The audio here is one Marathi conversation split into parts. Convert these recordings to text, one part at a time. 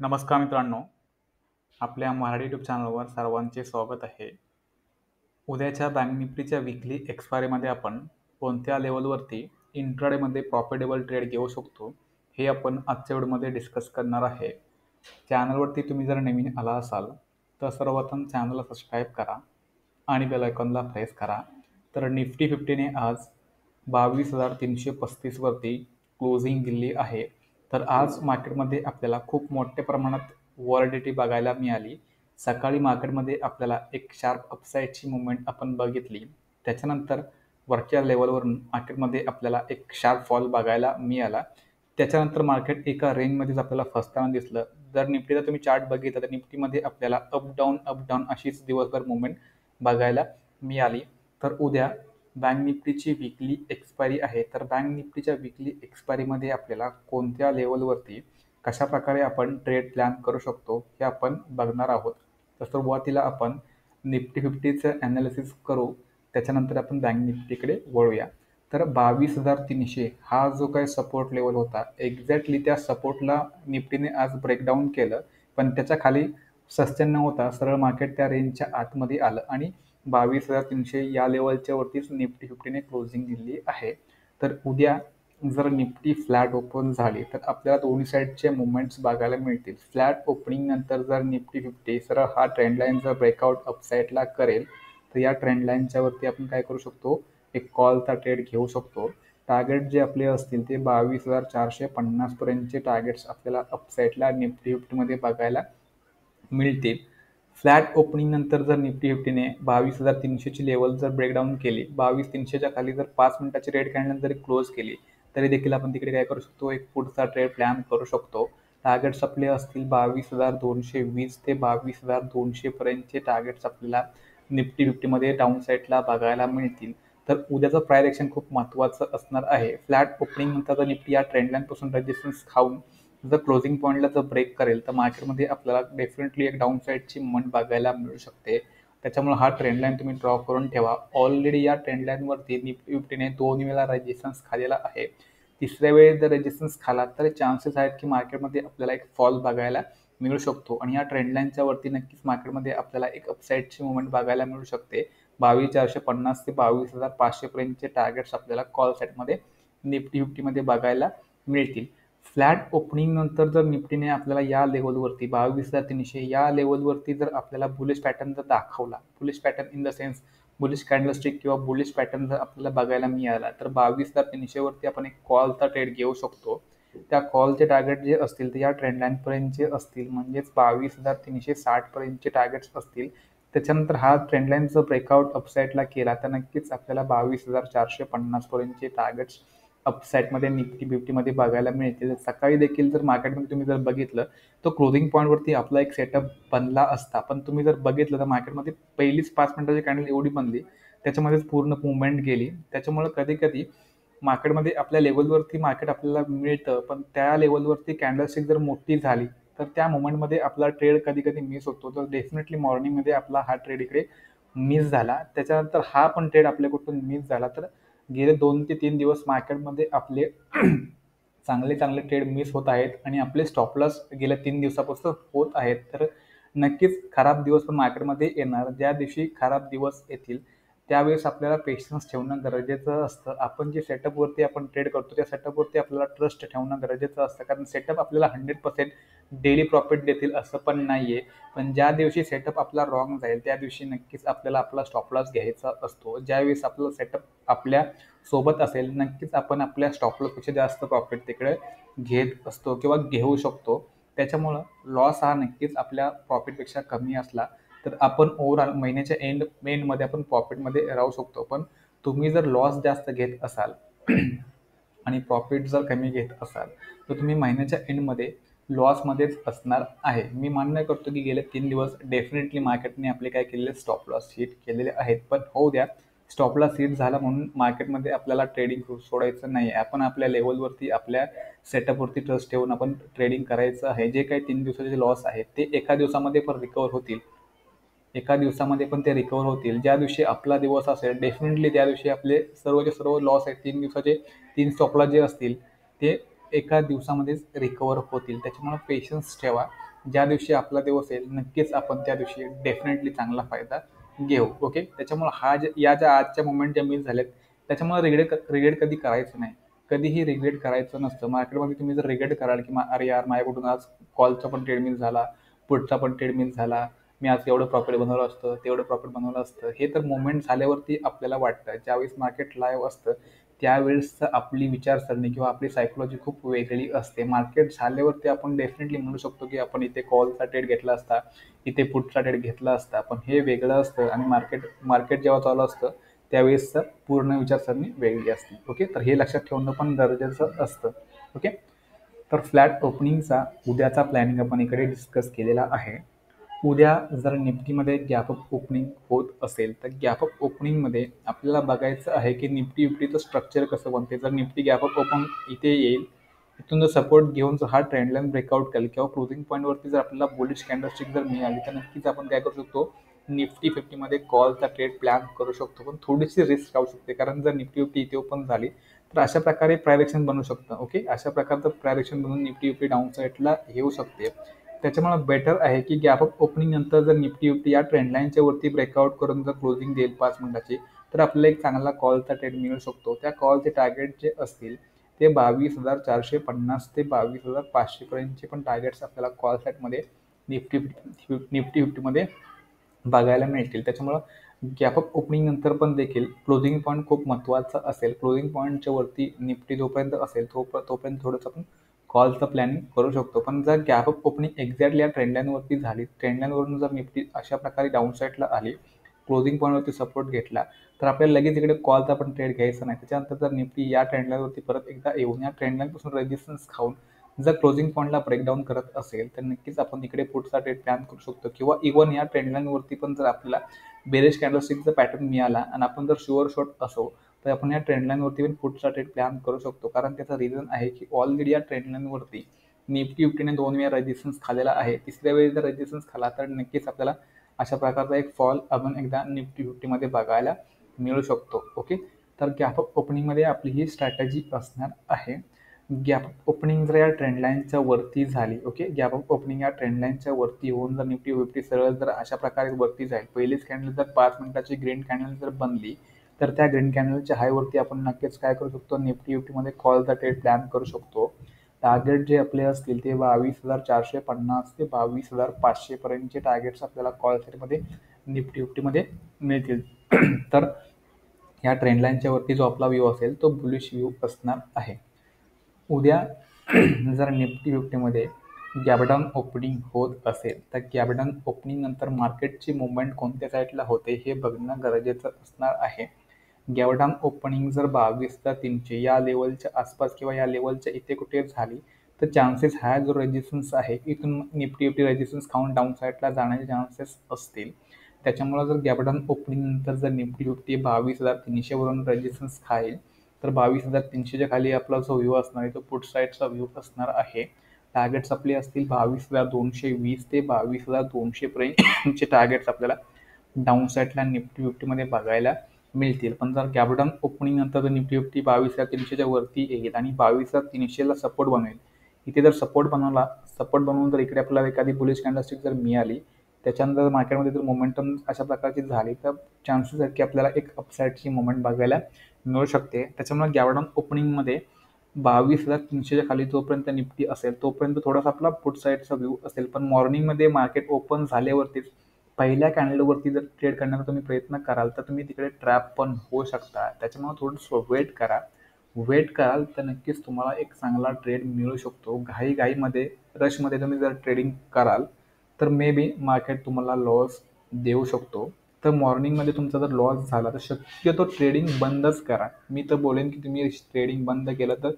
नमस्कार मित्रांनो, आपल्या मराठी यूट्यूब चॅनलवर सर्वांचे स्वागत आहे. उद्याच्या बँक निफ्टीच्या वीकली एक्सपायरीमध्ये आपण कोणत्या लेवलवरती इंट्राडेमध्ये प्रॉफिटेबल ट्रेड घेऊ शकतो, हे आपण आजच्या व्हिडिओमध्ये डिस्कस करणार आहे. चॅनलवरती तुम्ही जर नवीन आला असाल तर सर्वप्रथम चॅनलला सबस्क्राईब करा आणि बेल आयकॉनला प्रेस करा. तर निफ्टी 50ने आज 22,335 वरती क्लोजिंग दिली आहे. तर आज मार्केटमध्ये आपल्याला खूप मोठ्या प्रमाणात व्हॉलॅटिलिटी बघायला मिळाली. सकाळी मार्केटमध्ये आपल्याला एक शार्प अपसाईडची मुवमेंट आपण बघितली. त्याच्यानंतर वरच्या लेवलवरून मार्केटमध्ये आपल्याला एक शार्प फॉल बघायला मिळाला. त्याच्यानंतर मार्केट एका रेंजमध्येच आपल्याला फसताना दिसलं. जर निफ्टीचा तुम्ही चार्ट बघितला तर निफ्टीमध्ये आपल्याला अप डाऊन अशीच दिवसभर मुवमेंट बघायला मिळाली. तर उद्या बँक निफ्टीची वीकली एक्सपायरी आहे. तर बँक निफ्टीच्या वीकली एक्सपायरीमध्ये आपल्याला कोणत्या लेवलवरती कशा प्रकारे आपण ट्रेड प्लॅन करू शकतो हे आपण बघणार आहोत. तर सुरुवातीला आपण निफ्टी 50चं ॲनालिसिस करू, त्याच्यानंतर आपण बँक निफ्टीकडे वळूया. तर 22,300 हा जो काही सपोर्ट लेवल होता, एक्झॅक्टली त्या सपोर्टला निफ्टीने आज ब्रेकडाऊन केलं, पण त्याच्या खाली सस्टेन न होता सरळ मार्केट त्या रेंजच्या आतमध्ये आलं आणि 22,300 या लेवलच्या वरतीच निफ्टी 50ने क्लोजिंग दिली आहे. तर उद्या जर निफ्टी फ्लॅट ओपन झाली तर आपल्याला दोन्ही साईडचे मुवमेंट्स बघायला मिळतील. फ्लॅट ओपनिंग नंतर जर निफ्टी 50 सरळ हा ट्रेंड लाईन जर ब्रेकआउट अपसाईडला करेल तर या ट्रेंड लाईनच्या वरती आपण काय करू शकतो, एक कॉलचा ट्रेड घेऊ शकतो. टार्गेट जे आपले असतील ते 22,450 पर्यंतचे टार्गेट्स आपल्याला अपसाईडला निफ्टी 50मध्ये बघायला मिळतील. फ्लॅट ओपनिंग नंतर जर निफ्टी 50ने 22,300ची लेवल जर ब्रेकडाऊन केली, 22,300च्या खाली जर 5 मिनिटाची रेड कॅन्डल जरी क्लोज केली तरी देखील आपण तिकडे काय करू शकतो, एक पुढचा ट्रेड प्लॅन करू शकतो. टार्गेट्स आपले असतील 22,220 ते 22,200 पर्यंतचे टार्गेट्स आपल्याला निफ्टी 50मध्ये डाऊन साईडला बघायला मिळतील. तर उद्याचं प्राइस ॲक्शन खूप महत्त्वाचं असणार आहे. फ्लॅट ओपनिंग नंतर जर निफ्टी या ट्रेंड लाईनपासून रेजिस्टन्स खाऊन जर क्लोजिंग पॉईंटला जर ब्रेक करेल तर मार्केटमध्ये आपल्याला डेफिनेटली एक डाऊन साईडची मुवमेंट बघायला मिळू शकते. त्याच्यामुळे हा ट्रेंड लाईन तुम्ही ड्रॉ करून ठेवा. ऑलरेडी या ट्रेंड लाईनवरती निफ्टी 50ने 2 वेळा रेजिस्टन्स खाल्लेला आहे. तिसऱ्या वेळेस जर रेजिस्टन्स खाला तर चान्सेस आहेत की मार्केटमध्ये आपल्याला एक फॉल बघायला मिळू शकतो आणि या ट्रेंड लाईनच्या वरती नक्कीच मार्केटमध्ये आपल्याला एक अपसाईडची मुवमेंट बघायला मिळू शकते. 22,450 ते 22,500 पर्यंतचे टार्गेट्स आपल्याला कॉल साईडमध्ये निफ्टी 50मध्ये बघायला मिळतील. फ्लॅट ओपनिंग नंतर जर निफ्टीने आपल्याला या लेवलवरती 22,300 या लेवलवरती जर आपल्याला बुलिश पॅटर्न जर दाखवला, bullish pattern in the sense bullish candlestick किंवा बुलिश पॅटर्न जर आपल्याला बघायला मिळाला तर 22,300 वरती आपण एक कॉलचा ट्रेड घेऊ शकतो. त्या कॉलचे टार्गेट जे असतील ते या ट्रेंड लाईनपर्यंतचे असतील, म्हणजेच 22,360 पर्यंतचे टार्गेट्स असतील. त्याच्यानंतर हा ट्रेंड लाईन जर ब्रेकआउट अपसाईडला केला तर नक्कीच आपल्याला 22,450 पर्यंतचे टार्गेट्स अपसाईडमध्ये निफ्टी 50मध्ये बघायला मिळतील. सकाळी देखील जर मार्केटमध्ये तुम्ही जर बघितलं तर क्लोजिंग पॉईंटवरती आपला एक सेटअप बनला असता, पण तुम्ही जर बघितलं तर मार्केटमध्ये पहिलीच 5 मिनिटाची कॅन्डल एवढी बनली, त्याच्यामध्येच पूर्ण मुवमेंट गेली. त्याच्यामुळे कधी कधी मार्केटमध्ये आपल्या लेवलवरती मार्केट आपल्याला मिळतं, पण त्या लेवलवरती कॅन्डलस्टिक जर मोठी झाली तर त्या मोमेंटमध्ये आपला ट्रेड कधी कधी मिस होतो. तर डेफिनेटली मॉर्निंगमध्ये आपला हा ट्रेड इकडे मिस झाला. त्याच्यानंतर हा पण ट्रेड आपल्याकडून मिस झाला. तर गेले 2 ते 3 दिवस मार्केटमध्ये आपले चांगले ट्रेड मिस होत आहेत आणि आपले स्टॉप लॉस गेल्या 3 दिवसापासून होत आहेत. तर नक्कीच खराब दिवस पण मार्केटमध्ये येणार. ज्या दिवशी खराब दिवस येतील त्यावेळेस आपल्याला पेशन्स ठेवणं गरजेचं असतं. आपण जे सेटअपवरती आपण ट्रेड करतो त्या सेटअपवरती आपल्याला ट्रस्ट ठेवणं गरजेचं असतं, कारण सेटअप आपल्याला 100% डेली प्रॉफिट देतील असं पण नाही आहे. पण ज्या दिवशी सेटअप आपला रॉंग जाईल त्या दिवशी नक्कीच आपल्याला आपला स्टॉप लॉस घ्यायचा असतो. ज्यावेळेस आपलं सेटअप आपल्या सोबत असेल नक्कीच आपण आपल्या स्टॉप लॉसपेक्षा जास्त प्रॉफिट तिकडे घेत असतो किंवा घेऊ शकतो. त्याच्यामुळं लॉस हा नक्कीच आपल्या प्रॉफिटपेक्षा कमी असला तर आपण ओव्हरऑल महिन्याच्या एंडमध्ये आपण प्रॉफिटमध्ये राहू शकतो. पण तुम्ही जर लॉस जास्त घेत असाल आणि प्रॉफिट जर कमी घेत असाल तर तुम्ही महिन्याच्या एंडमध्ये लॉसमध्येच असणार आहे. मी मान्य करतो की गेले 3 दिवस डेफिनेटली मार्केटने आपले काय केलेले स्टॉप लॉस हिट केलेले आहेत, पण होऊ द्या. स्टॉप लॉस हिट झाला म्हणून मार्केटमध्ये आपल्याला ट्रेडिंग सोडायचं नाही. आपण आपल्या लेवलवरती आपल्या सेटअपवरती ट्रस्ट ठेवून आपण ट्रेडिंग करायचं आहे. जे काही 3 दिवसाचे लॉस आहेत ते एका दिवसामध्ये पण रिकवर होतील. एका दिवसामध्ये पण ते रिकवर होतील. ज्या दिवशी आपला दिवस असेल डेफिनेटली त्या दिवशी आपले सर्वचे सर्व लॉस आहेत 3 दिवसाचे 3 स्टॉप लॉस जे असतील ते एका दिवसामध्येच रिकवर होतील. त्याच्यामुळे पेशन्स ठेवा. ज्या दिवशी आपला दिवस येईल नक्कीच आपण त्या दिवशी डेफिनेटली चांगला फायदा घेऊ. ओके. त्याच्यामुळे या ज्या आजच्या मोमेंट ज्या मिस झाल्यात त्याच्यामुळे रिग्रेट कधी करायचं नाही. कधीही रिग्रेट करायचं नसतं. मार्केटमध्ये तुम्ही जर रिग्रेट कराल की अरे यार माझ्याकडून आज कॉलचा पण ट्रेड मिस झाला, पुटचा पण ट्रेड मिस झाला, मी आज एवढं प्रॉफिट बनवलं असतं, तेवढं प्रॉफिट बनवलं असतं. हे तर मोमेंट झाल्यावरती आपल्याला वाटतं. ज्यावेळेस मार्केट लाईव्ह असतं त्यावेळेस आपली विचारसरणी किंवा आपली सायकोलॉजी खूप वेगळी असते. मार्केट झाल्यावरती आपण डेफिनेटली म्हणू शकतो की आपण इथे कॉलचा ट्रेड घेतला असता, इथे पुटचा ट्रेड घेतला असता. पण हे वेगळं असतं आणि मार्केट मार्केट जेव्हा चालू असतं त्यावेळेस पूर्ण विचारसरणी वेगळी असते. ओके. तर हे लक्षात ठेवणं पण गरजेचं असतं. ओके. तर फ्लॅट ओपनिंगचा उद्याचा प्लॅनिंग आपण इकडे डिस्कस केलेला आहे. उद्या जर निफ्टीमध्ये गॅप अप ओपनिंग होत असेल तर गॅप अप ओपनिंगमध्ये आपल्याला बघायचं आहे की निफ्टी विफ्टीचं स्ट्रक्चर कसं बनते. जर निफ्टी गॅप अप ओपन इथे येईल, इथून जर सपोर्ट घेऊन जर हा ट्रेंड लाईन ब्रेकआउट केला किंवा क्लोजिंग पॉईंटवरती जर आपल्याला बुलिश कॅन्डलस्टिक जर मिळाली तर नक्कीच आपण काय करू शकतो, निफ्टी फिफ्टीमध्ये कॉलचा ट्रेड प्लॅन करू शकतो. पण थोडीशी रिस्क राहू शकते कारण जर निफ्टी फिफ्टी इथे ओपन झाली तर अशा प्रकारे प्रायरेक्शन बनू शकतं. ओके. अशा प्रकारचं प्रायरेक्शन बनून निफ्टी फिफ्टी डाऊन साईडला येऊ शकते. त्याच्यामुळे बेटर आहे की गॅप अप ओपनिंग नंतर जर निफ्टी फिफ्टी या ट्रेंड लाईनच्या वरती ब्रेकआउट करून जर क्लोजिंग देईल 5 मिनिटाची तर आपल्याला एक चांगला कॉलचा ट्रेड मिळू शकतो. त्या कॉलचे टार्गेट जे असतील ते 22,450 ते 22,500 पर्यंतचे पण टार्गेट्स आपल्याला कॉल सेटमध्ये निफ्टी फिफ्टीमध्ये बघायला मिळतील. त्याच्यामुळं गॅप अप ओपनिंग नंतर पण देखील क्लोजिंग पॉईंट खूप महत्त्वाचा असेल. क्लोजिंग पॉईंटच्या वरती निफ्टी जोपर्यंत असेल तोपर्यंत थोडंसं आपण कॉलचं प्लॅनिंग करू शकतो. पण जर गॅप अप ओपनिंग एक्झॅक्टली या ट्रेंड लाईनवरती झाली, ट्रेंड लाईनवरून जर निफ्टी अशा प्रकारे डाऊन साईडला आली, क्लोजिंग पॉईंटवरती सपोर्ट घेतला तर आपल्याला लगेच इकडे कॉलचा पण ट्रेड घ्यायचा नाही. त्याच्यानंतर जर निफ्टी या ट्रेंड लाईनवरती परत एकदा येऊन या ट्रेंड लाईनपासून रेजिस्टन्स खाऊन जर क्लोजिंग पॉईंटला ब्रेकडाऊन करत असेल तर नक्कीच आपण इकडे पुढचा ट्रेड प्लॅन करू शकतो. किंवा इव्हन या ट्रेंड लाईनवरती पण जर आपल्याला बेरिश कॅन्डलस्टिकचा पॅटर्न मिळाला आणि आपण जर शुअर शॉट असो तर आपण या ट्रेंड लाईनवरती पण पुढचा ट्रेड प्लॅन करू शकतो. कारण त्याचं रिझन आहे की ऑलरेडी या ट्रेंड लाईनवरती निफ्टी फिफ्टीने 2 वेळा रेजिस्टन्स खाल्लेला आहे. तिसऱ्या वेळी जर रेजिस्टन्स खाला तर नक्कीच आपल्याला अशा प्रकारचा एक फॉल अजून एकदा निफ्टी फिफ्टीमध्ये बघायला मिळू शकतो. ओके. तर गॅप अप ओपनिंगमध्ये आपली ही स्ट्रॅटेजी असणार आहे. गॅप अप ओपनिंग जर या ट्रेंड लाईनच्या वरती झाली, ओके, गॅप अप ओपनिंग या ट्रेंड लाईनच्या वरती होऊन जर निफ्टी फिफ्टी सरळ जर अशा प्रकारे वरती जाईल, पहिलीच कॅन्डल जर 5 मिनिटाची ग्रीन कॅन्डल जर बनली तर त्या ग्रीन कॅन्डलच्या हायवरती आपण नक्कीच काय करू शकतो, निफ्टी फिफ्टीमध्ये कॉलचा ट्रेड प्लॅन करू शकतो. टार्गेट जे आपले असतील ते 22,450 ते 22,500 पर्यंतचे टार्गेट्स आपल्याला कॉल सेटमध्ये निफ्टी फिफ्टीमध्ये मिळतील. तर ह्या ट्रेंड लाईनच्या वरती जो आपला व्ह्यू असेल तो बुलिश व्ह्यू असणार आहे. उद्या जर निफ्टी फिफ्टीमध्ये गॅपडाऊन ओपनिंग होत असेल तर गॅपडाऊन ओपनिंग नंतर मार्केटची मुवमेंट कोणत्या साईडला होते हे बघणं गरजेचं असणार आहे. गॅपडाऊन ओपनिंग जर 22,300 या लेवलच्या आसपास किंवा या लेवलच्या इथे कुठे झाली तर चान्सेस हा जो रेजिस्टन्स आहे इथून निफ्टी फिफ्टी रेजिस्टन्स खाऊन डाऊन साईडला जाण्याचे चान्सेस असतील. त्याच्यामुळे जर गॅपडाऊन ओपनिंग नंतर जर निफ्टी फिफ्टी 22,300 वरून रेजिस्टन्स खाईल तर 22,300च्या खाली आपला जो व्ह्यू असणार आहे तो पुट साईडचा व्ह्यू असणार आहे. टार्गेट्स आपले असतील 22,220 ते 22,200 पर्यंतचे टार्गेट्स आपल्याला डाऊन साईडला निफ्टी फिफ्टीमध्ये बघायला मिळतील. पण जर गॅपडाऊन ओपनिंग नंतर जर निफ्टी फिफ्टी 22,300च्या वरती येईल आणि 22,300ला सपोर्ट बनवेल, इथे जर सपोर्ट बनवून जर इकडे आपल्याला एखादी बुलिश कॅन्डलस्टिक जर मिळाली, त्याच्यानंतर मार्केटमध्ये जर मोमेंटम अशा प्रकारची झाली तर चान्सेस आहेत की आपल्याला एक अपसाईडची मोमेंट बघायला मिळू शकते. त्याच्यामुळे गॅपडाऊन ओपनिंगमध्ये 22,300च्या खाली जोपर्यंत निफ्टी असेल तोपर्यंत थोडासा आपला पुट साईडचा व्ह्यू असेल. पण मॉर्निंगमध्ये मार्केट ओपन झाल्यावरतीच पहिल्या कॅन्डलवरती जर ट्रेड करण्याचा तुम्ही प्रयत्न कराल तर तुम्ही तिकडे ट्रॅप पण होऊ शकता. त्याच्यामुळे थोडंसं वेट कराल तर नक्कीच तुम्हाला एक चांगला ट्रेड मिळू शकतो. घाईमध्ये रशमध्ये तुम्ही जर ट्रेडिंग कराल तर मे बी मार्केट तुम्हाला लॉस देऊ शकतो. तर मॉर्निंगमध्ये तुमचा जर लॉस झाला तर शक्यतो ट्रेडिंग बंदच करा. मी तर बोलेन की तुम्ही ट्रेडिंग बंद केलं तर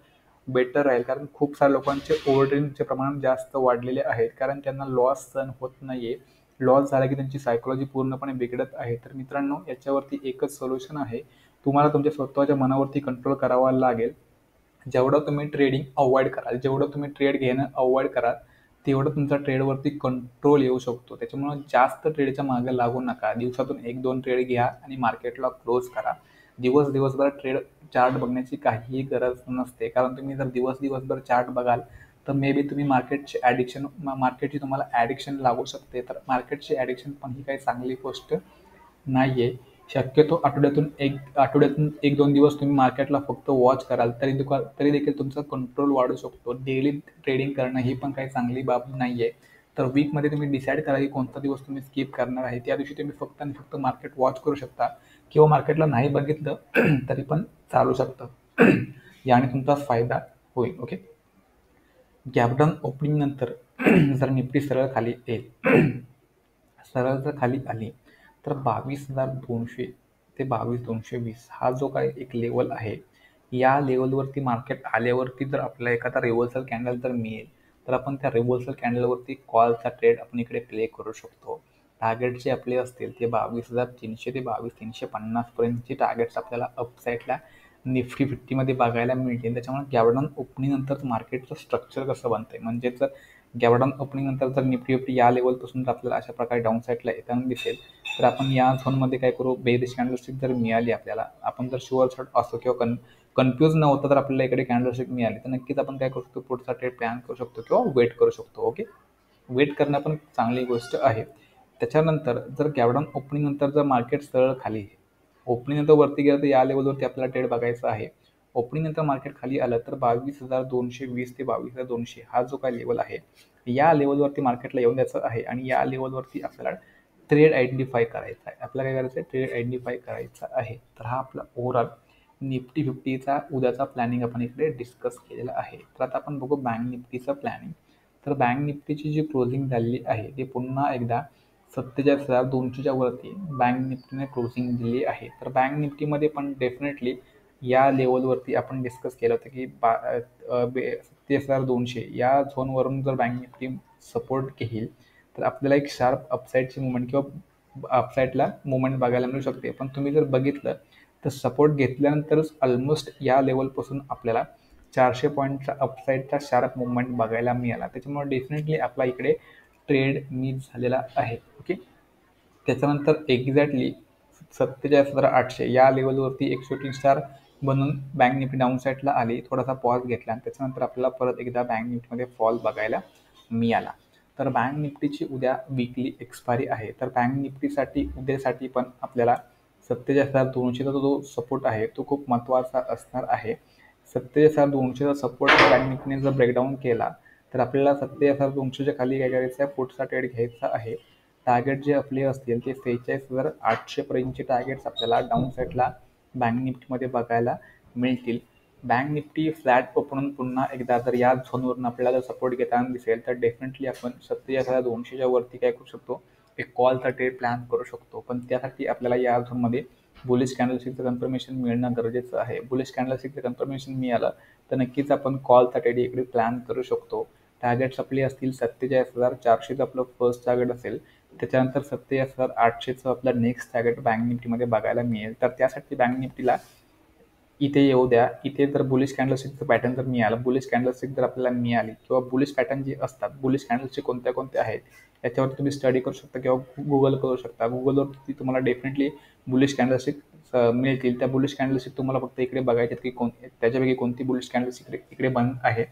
बेटर राहील. कारण खूप साऱ्या लोकांचे ओव्हर ट्रेडिंगचे प्रमाण जास्त वाढलेले आहेत कारण त्यांना लॉस सहन होत नाहीये. लॉस झाला की त्यांची सायकोलॉजी पूर्णपणे बिघडत आहे. तर मित्रांनो, याच्यावरती एकच सोल्युशन आहे, तुम्हाला तुमच्या स्वतःच्या मनावरती कंट्रोल करावा लागेल. जेवढं तुम्ही ट्रेडिंग अवॉइड कराल, जेवढं तुम्ही ट्रेड घेणं अवॉइड कराल तेवढं तुमचा ट्रेडवरती कंट्रोल येऊ शकतो. त्याच्यामुळं जास्त ट्रेडच्या मागे लागू नका. दिवसातून 1-2 ट्रेड घ्या आणि मार्केटला क्लोज करा. दिवसभर ट्रेड चार्ट बघण्याची काहीही गरज नसते, कारण तुम्ही जर दिवसभर चार्ट बघाल तर मे बी तुम्ही मार्केटची तुम्हाला ॲडिक्शन लागू शकते. तर मार्केटची ॲडिक्शन पण ही काही चांगली गोष्ट नाहीये. शक्यतो आठवड्यातून 1-2 दिवस तुम्ही मार्केटला फक्त वॉच कराल तरी देखील तुमचा कंट्रोल वाढू शकतो. डेली ट्रेडिंग करणं ही पण काही चांगली बाब नाहीये. तर वीकमध्ये तुम्ही डिसाईड करा की कोणता दिवस तुम्ही स्किप करणार आहे. त्या दिवशी तुम्ही फक्त आणि फक्त मार्केट वॉच करू शकता किंवा मार्केटला नाही बघितलं तरी पण चालू शकतं. याने तुमचा फायदा होईल. ओके. गॅप ओपनिंग नंतर जर निफ्टी सरळ खाली येईल, सरळ जर खाली आली तर 22,200 ते 22,220 हा जो काही एक लेवल आहे, या लेवलवरती मार्केट आल्यावरती जर आपल्याला एखादा रिव्हर्सल कॅन्डल जर मिळेल तर आपण त्या रिव्हर्सल कॅन्डलवरती कॉलचा ट्रेड आपण इकडे प्ले करू शकतो. टार्गेट जे आपले असतील ते 22,300 ते 22,350 पर्यंतचे टार्गेट्स आपल्याला अपसाईडला निफ्टी 50मध्ये बघायला मिळतील. त्याच्यामुळे गॅप ओपनिंग नंतर मार्केटचं स्ट्रक्चर कसं बनतंय, म्हणजे जर गॅप ओपनिंग नंतर जर निफ्टी 50 या लेवलपासून जर आपल्याला अशा प्रकारे डाऊन साईडला येताना दिसेल तर आपण या झोनमध्ये काय करू, बेरिश कॅन्डलस्टिक जर मिळाली आपल्याला, आपण जर शुअर शॉट असो किंवा कन्फ्यूज न होता तर आपल्याला इकडे कॅन्डलस्टिक मिळाली तर नक्कीच आपण काय करू शकतो, पुढचा ट्रेड प्लॅन करू शकतो किंवा वेट करू शकतो. ओके. वेट करणं पण चांगली गोष्ट आहे. त्याच्यानंतर जर गॅप ओपनिंग नंतर जर मार्केट सरळ खाली, ओपनिंग नंतर वरती गेलं तर या लेवलवरती आपल्याला ट्रेड बघायचा आहे. ओपनिंग नंतर मार्केट खाली आलं तर 22,220 ते 22,200 हा जो काही लेवल आहे, या लेवलवरती मार्केटला येऊन द्यायचं आहे आणि या लेवलवरती आपल्याला ट्रेड आयडेंटिफाय करायचा आहे. आपल्याला काय करायचं आहे, ट्रेड आयडेंटिफाय करायचा आहे. तर हा आपला ओव्हरऑल निफ्टी 50चा उद्याचा प्लॅनिंग आपण इकडे डिस्कस केलेला आहे. तर आता आपण बघू बँक निफ्टीचं प्लॅनिंग. तर बँक निफ्टीची जी क्लोजिंग झालेली आहे ती पुन्हा एकदा 47,200च्या वरती बँक निफ्टीने क्लोजिंग दिली आहे. तर बँक निफ्टीमध्ये पण डेफिनेटली या लेवलवरती आपण डिस्कस केलं होतं की 47,200 या झोनवरून जर बँक निफ्टी सपोर्ट घेईल तर आपल्याला एक शार्प अपसाईडची मुवमेंट किंवा अपसाईडला मुवमेंट बघायला मिळू शकते. पण तुम्ही जर बघितलं तर सपोर्ट घेतल्यानंतरच ऑलमोस्ट या लेवलपासून आपल्याला 400 पॉईंटचा अपसाईडचा शार्प मुवमेंट बघायला मिळाला. त्याच्यामुळे डेफिनेटली आपला इकडे ट्रेड मिस झालेला आहे. ओके. त्याच्यानंतर एक्झॅक्टली 47,800 या लेवलवरती 110 स्टार बनून बँक निफ्टी डाऊन साईडला आली, थोडासा पॉज घेतला आणि त्याच्यानंतर आपल्याला परत एकदा बँक निफ्टीमध्ये फॉल बघायला मिळाला. तर बँक निफ्टीची उद्या वीकली एक्सपायरी आहे. तर बँक निफ्टीसाठी उद्यासाठी पण आपल्याला 47,200चा जो सपोर्ट आहे तो खूप महत्त्वाचा असणार आहे. 47,200चा सपोर्ट बँक निफ्टीने जर ब्रेकडाऊन केला तर आपल्याला 47,200च्या खाली काय करायचं आहे, पुढचा ट्रेड घ्यायचा आहे. टार्गेट जे आपले असतील ते 46,800 पर्यंतचे टार्गेट्स आपल्याला डाऊन साईडला बँक निफ्टीमध्ये बघायला मिळतील. बँक निफ्टी फ्लॅट ओपन पुन्हा एकदा जर या झोनवरून आपल्याला सपोर्ट घेताना दिसेल तर डेफिनेटली आपण 47,200च्या वरती काय करू शकतो, एक कॉलचा ट्रेड प्लॅन करू शकतो. पण त्यासाठी आपल्याला या झोनमध्ये बुलिश कॅन्डलस्टिकचं कन्फर्मेशन मिळणं गरजेचं आहे. बुलिश कॅन्डलस्टिकचं कन्फर्मेशन मिळालं तर नक्कीच आपण कॉलचा ट्रेड इकडे प्लॅन करू शकतो. टार्गेट्स आपले असतील 47,400चं आपलं फर्स्ट टार्गेट असेल, त्याच्यानंतर 47,800चं आपलं नेक्स्ट टार्गेट बँक निफ्टीमध्ये बघायला मिळेल. तर त्यासाठी बँक निफ्टीला इथे येऊ द्या. इथे जर बुलिश कॅन्डलस्टिकचं पॅटर्न जर मिळालं, बुलिश कॅन्डलस्टिक जर आपल्याला मिळाली किंवा बुलिश पॅटर्न जे असतात, बुलिश कॅन्डलस्टिक कोणत्या कोणत्या आहेत याच्यावर तुम्ही स्टडी करू शकता किंवा गुगल करू शकता. गुगलवरती तुम्हाला डेफिनेटली बुलिश कॅन्डलस्टिक मिळतील. त्या बुलिश कॅन्डलस्टिक तुम्हाला फक्त इकडे बघायचे की त्याच्यापैकी कोणती बुलिश कॅन्डलस्टिक इकडे बंद आहे,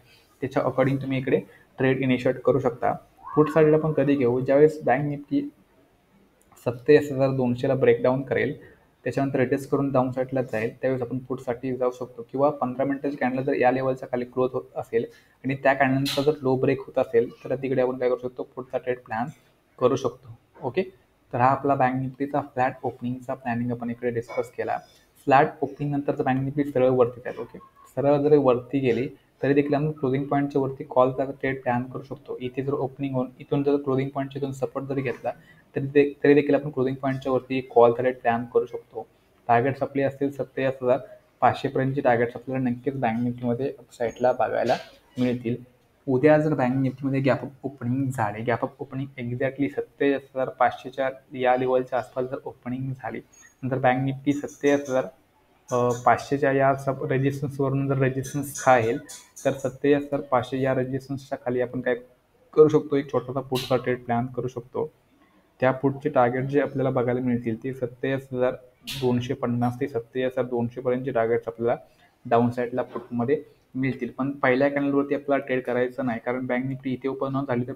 त्याच्या अकॉर्डिंग तुम्ही इकडे ट्रेड इनिशिएट करू शकता. पुढचा ट्रेड आपण कधी घेऊ, ज्यावेळेस बँक निफ्टी 47,200ला ब्रेकडाऊन करेल, त्याच्यानंतर रिटेस्ट करून डाऊन साईडला जाईल, त्यावेळेस आपण पुटसाठी जाऊ शकतो. किंवा 15 मिनिटाची कॅन्डल जर या लेवलच्या खाली क्लोज होत असेल आणि त्या कॅन्डलचा जर लो ब्रेक होत असेल तर तिकडे आपण काय करू शकतो, पुढचा ट्रेड प्लॅन करू शकतो. ओके. तर हा आपला बँक निफ्टीचा फ्लॅट ओपनिंगचा प्लॅनिंग आपण इकडे डिस्कस केला. फ्लॅट ओपनिंग नंतर बँक निफ्टी सरळ वरती जाईल. ओके. सरळ जर वरती गेली तरी देखील आपण क्लोजिंग पॉईंटच्या वरती कॉलचा ट्रेड प्लॅन करू शकतो. इथे जर ओपनिंग होऊन इथून जर क्लोजिंग पॉईंटच्या इथून सपोर्ट जरी घेतला तरी देखील आपण क्लोजिंग पॉईंटच्या वरती कॉल ट्रेड प्लॅन करू शकतो. टार्गेट्स आपले असतील 47,500 पर्यंतचे टार्गेट्स आपल्याला नक्कीच बँक निफ्टीमध्ये साईडला बघायला मिळतील. उद्या जर बँक निफ्टीमध्ये गॅप ओपनिंग झाली, गॅप ओपनिंग एक्झॅक्टली 47,500च्या या लेवलच्या आसपास जर ओपनिंग झाली, नंतर बँक निफ्टी 47,500च्या या रेजिस्टन्सवरून जर रेजिस्टन्स खाईल तर 47,500 या रेजिस्टन्सच्या खाली आपण काय करू शकतो, एक छोटासा पुटचा ट्रेड प्लॅन करू शकतो. त्या पुढचे टार्गेट जे आपल्याला बघायला मिळतील ते 27,250 ते 27,200 पर्यंतचे टार्गेट्स आपल्याला डाऊन साईडला पुटमध्ये मिळतील. पण पहिल्या कॅनलवरती आपल्याला ट्रेड करायचं नाही, कारण बँक निफ्टी इथे ओपन झाली तर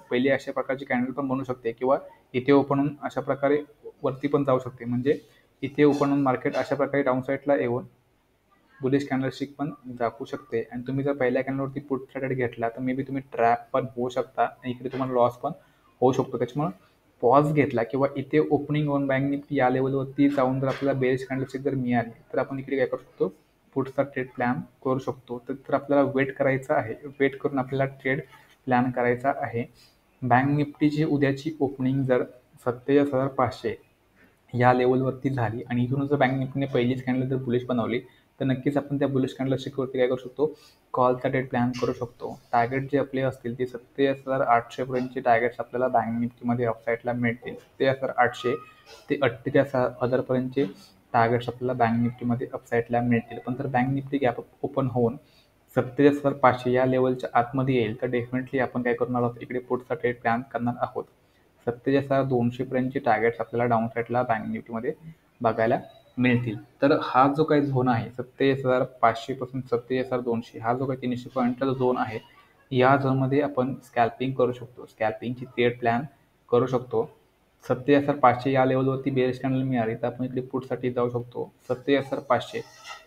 पहिली अशा प्रकारची कॅन्डल पण बनू शकते किंवा इथे ओपन होऊन अशा प्रकारे वरती पण जाऊ शकते. म्हणजे इथे ओपन होऊन मार्केट अशा प्रकारे डाऊन साईडला येऊन बुलिश कॅन्डलस्टिक पण दाखवू शकते. आणि तुम्ही जर पहिल्या कॅन्डलवरती पुटचा ट्रेड घेतला तर मे बी तुम्ही ट्रॅप पण होऊ शकता आणि इकडे तुम्हाला लॉस पण होऊ शकतो. त्याच्यामुळे पॉज घेतला किंवा इथे ओपनिंग होऊन बँक निफ्टी या लेवलवरती जाऊन जर आपल्याला बेरिश कॅन्डलस्टिक जर मिळाली तर आपण इकडे काय करू शकतो, पुढचा ट्रेड प्लॅन करू शकतो. तर आपल्याला वेट करायचं आहे, वेट करून आपल्याला ट्रेड प्लॅन करायचा आहे. बँक निफ्टीची उद्याची ओपनिंग जर 27,500 या लेवलवरती झाली आणि इथून जर बँक निफ्टीने पहिलीच कॅन्डल जर बुलिश बनवली तर नक्कीच आपण त्या बुलिश कॅन्डलस्टिकवरती काय करू शकतो, कॉलचा ट्रेड प्लॅन करू शकतो. टार्गेट जे आपले असतील ते 27,800 पर्यंतचे टार्गेट्स आपल्याला बँक निफ्टीमध्ये अपसाईडला मिळतील. 27,800 ते 48,000 पर्यंतचे टार्गेट्स आपल्याला बँक निफ्टीमध्ये अपसाईडला मिळतील. पण जर बँक निफ्टी गॅप ओपन होऊन 27,500 या लेवलच्या आतमध्ये येईल तर डेफिनेटली आपण काय करणार आहोत, इकडे पुढचा ट्रेड प्लॅन करणार आहोत. 27,200 पर्यंतचे टार्गेट्स आपल्याला डाऊन साईडला बँक निफ्टीमध्ये बघायला मिळतील. तर हा जो काही झोन आहे 27,500 पासून 27,200 हा जो काही 300 पॉईंटचा झोन आहे, या झोनमध्ये आपण स्कॅल्पिंग करू शकतो, स्कॅल्पिंगची ट्रेड प्लॅन करू शकतो. 27,500 या लेवलवरती बेअरिश कॅन्डल मिळाली तर आपण इकडे पुटसाठी जाऊ शकतो. 27,500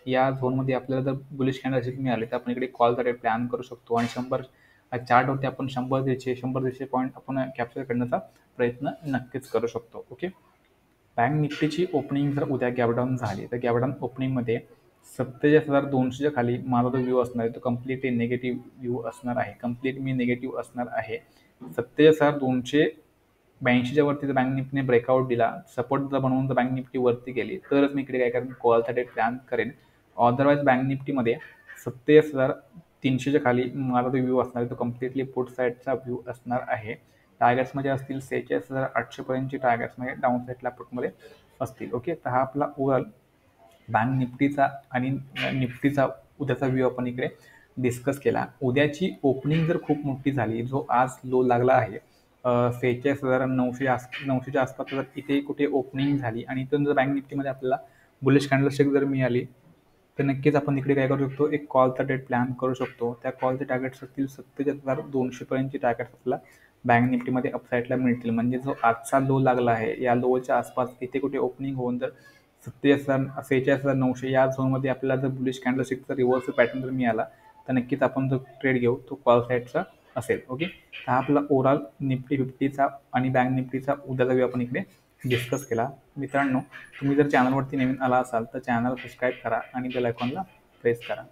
या झोनमध्ये आपल्याला जर बुलिश कॅन्डल मिळाली तर आपण इकडे कॉलचा ट्रेड प्लॅन करू शकतो आणि 100 चार्टवरती आपण 100-150 पॉईंट आपण कॅप्चर करण्याचा प्रयत्न नक्कीच करू शकतो. ओके, बँक निफ्टीची ओपनिंग जर उद्या गॅपडाऊन झाली तर गॅपडाऊन ओपनिंगमध्ये 27,200च्या खाली माझा जो व्ह्यू असणार आहे तो कम्प्लिटली निगेटिव्ह व्ह्यू असणार आहे, कम्प्लीट मी निगेटिव्ह असणार आहे. 27,282च्या वरती जर बँक निफ्टीने ब्रेकआउट दिला, सपोर्ट जर बनवून जर बँक निफ्टी वरती गेली तरच मी इकडे काय करेन, कॉलचा ट्रेड प्लॅन करेन. अदरवाईज बँक निफ्टीमध्ये 27,300च्या खाली माझा जो व्ह्यू असणार आहे तो कम्प्लिटली पुट साईडचा व्ह्यू असणार आहे. टार्गेट्समध्ये असतील 46,800 पर्यंतचे टार्गेट्समध्ये डाऊन साईडला पुटमध्ये असतील. ओके, तर हा आपला ओव्हरऑल बँक निफ्टीचा आणि निफ्टीचा उद्याचा व्ह्यू आपण इकडे डिस्कस केला. उद्याची ओपनिंग जर खूप मोठी झाली, जो आज लो लागला आहे 46,900च्या आसपास, जर इथे कुठे ओपनिंग झाली आणि इथून जर बँक निफ्टीमध्ये आपल्याला बुलिश कॅन्डलस्टिक जर मिळाली तर नक्कीच आपण इकडे काय करू शकतो, एक कॉलचा ट्रेड प्लॅन करू शकतो. त्या कॉलचे टार्गेट्स असतील 27,200 पर्यंतचे टार्गेट्स आपल्याला बँक निफ्टीमध्ये अपसाईडला मिळतील. म्हणजे जो आजचा लो लागला आहे या लोच्या आसपास इथे कुठे ओपनिंग होऊन जर 46,900 या झोनमध्ये आपल्याला जर बुलिश कॅन्डलस्टिकचा रिव्हर्सल पॅटर्न जर मिळाला तर नक्कीच आपण जो ट्रेड घेऊ तो कॉल साईडचा असेल. ओके, हा आपला ओव्हरऑल निफ्टी 50चा आणि बँक निफ्टीचा उद्याचा व्ह्यू आपण इकडे डिस्कस केला. मित्रांनो, तुम्ही जर चॅनलवरती नवीन आला असाल तर चॅनल सबस्क्राईब करा आणि बेल आयकॉनला प्रेस करा.